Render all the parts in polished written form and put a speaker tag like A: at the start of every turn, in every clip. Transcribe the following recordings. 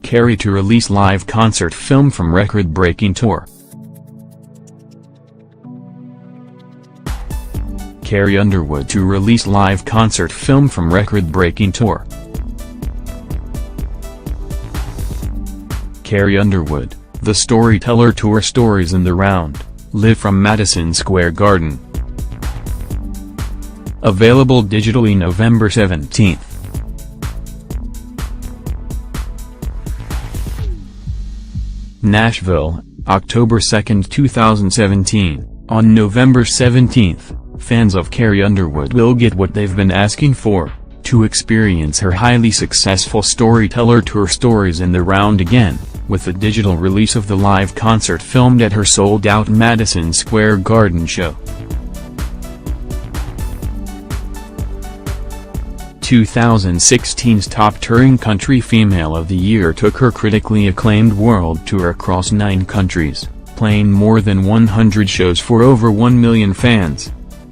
A: Carrie to release live concert film from record-breaking tour. Carrie Underwood to release live concert film from record-breaking tour. Carrie Underwood, The Storyteller Tour Stories in the Round, live from Madison Square Garden. Available digitally November 17th. Nashville, October 2, 2017. On November 17th, fans of Carrie Underwood will get what they've been asking for, to experience her highly successful Storyteller Tour Stories in the Round again, with the digital release of the live concert filmed at her sold-out Madison Square Garden show. 2016's top touring country female of the year took her critically acclaimed world tour across 9 countries, playing more than 100 shows for over 1 million fans.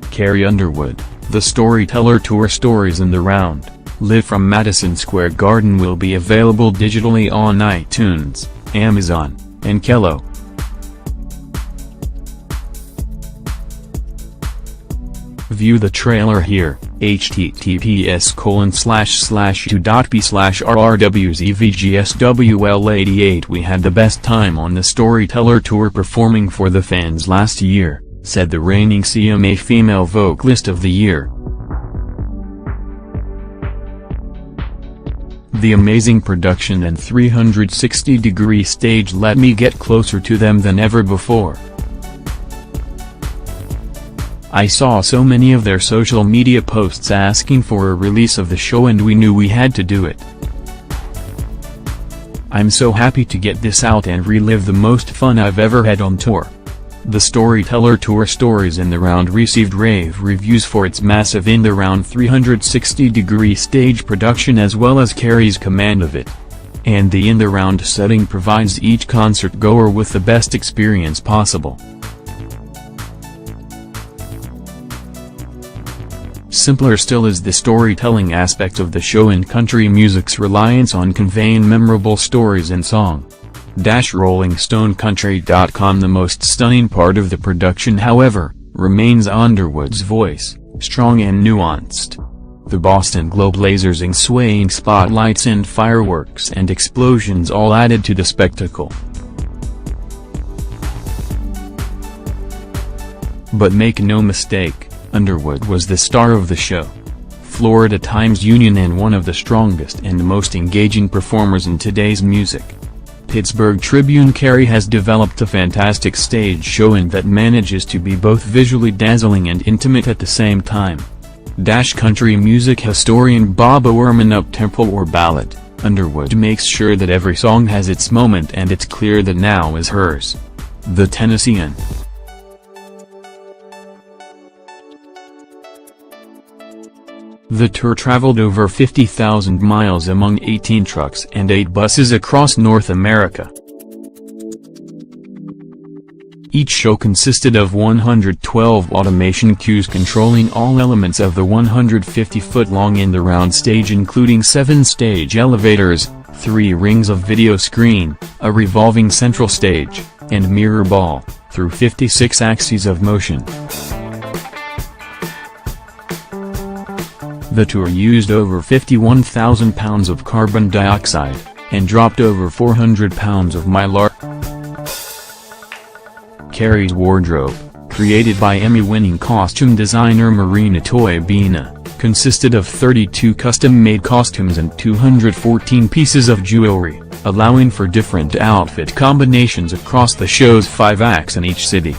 A: Carrie Underwood, The Storyteller Tour Stories in the Round, live from Madison Square Garden will be available digitally on iTunes, Amazon, and Kello. View the trailer here, https://2.p/rrwzvgswl88. We had the best time on the Storyteller Tour performing for the fans last year, said the reigning CMA Female Vocalist of the Year. The amazing production and 360-degree stage let me get closer to them than ever before. I saw so many of their social media posts asking for a release of the show and we knew we had to do it. I'm so happy to get this out and relive the most fun I've ever had on tour. The Storyteller Tour Stories in the Round received rave reviews for its massive in-the-round 360-degree stage production as well as Carrie's command of it. And the in-the-round setting provides each concert-goer with the best experience possible. Simpler still is the storytelling aspect of the show and country music's reliance on conveying memorable stories in song. RollingStoneCountry.com. The most stunning part of the production, however, remains Underwood's voice, strong and nuanced. The Boston Globe blazing swaying spotlights and fireworks and explosions all added to the spectacle. But make no mistake, Underwood was the star of the show. Florida Times Union and one of the strongest and most engaging performers in today's music. Pittsburgh Tribune. Carrie has developed a fantastic stage show and that manages to be both visually dazzling and intimate at the same time. Country music historian Bob Owerman. Up-tempo or ballad, Underwood makes sure that every song has its moment and it's clear that now is hers. The Tennessean. The tour traveled over 50,000 miles among 18 trucks and 8 buses across North America. Each show consisted of 112 automation cues controlling all elements of the 150-foot-long in-the-round stage, including 7 stage elevators, 3 rings of video screen, a revolving central stage, and mirror ball, through 56 axes of motion. The tour used over 51,000 pounds of carbon dioxide, and dropped over 400 pounds of mylar. Carrie's wardrobe, created by Emmy-winning costume designer Marina Toybina, consisted of 32 custom-made costumes and 214 pieces of jewelry, allowing for different outfit combinations across the show's 5 acts in each city.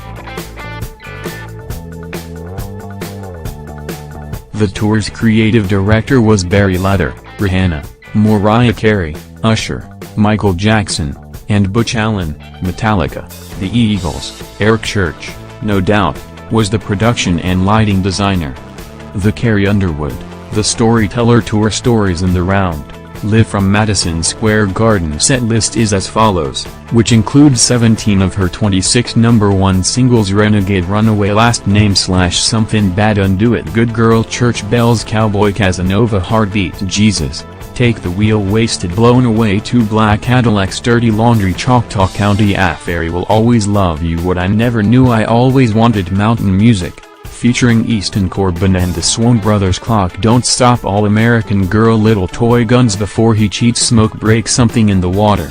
A: The tour's creative director was Barry Leather. Rihanna, Mariah Carey, Usher, Michael Jackson, and Butch Allen. Metallica, The Eagles, Eric Church, No Doubt, was the production and lighting designer. The Carrie Underwood, The Storyteller Tour Stories in the Round, live from Madison Square Garden set list is as follows, which includes 17 of her 26 #1 singles: Renegade, Runaway, Last Name / Something Bad, Undo It, Good Girl, Church Bells, Cowboy, Casanova, Heartbeat, Jesus, Take the wheel wasted blown away two black Cadillacs dirty laundry Choctaw County Ferry will always love you what I never knew I always wanted mountain music, featuring Easton Corbin and the Swan Brothers Clock Don't Stop All American Girl Little Toy Guns before he cheats smoke break something in the water.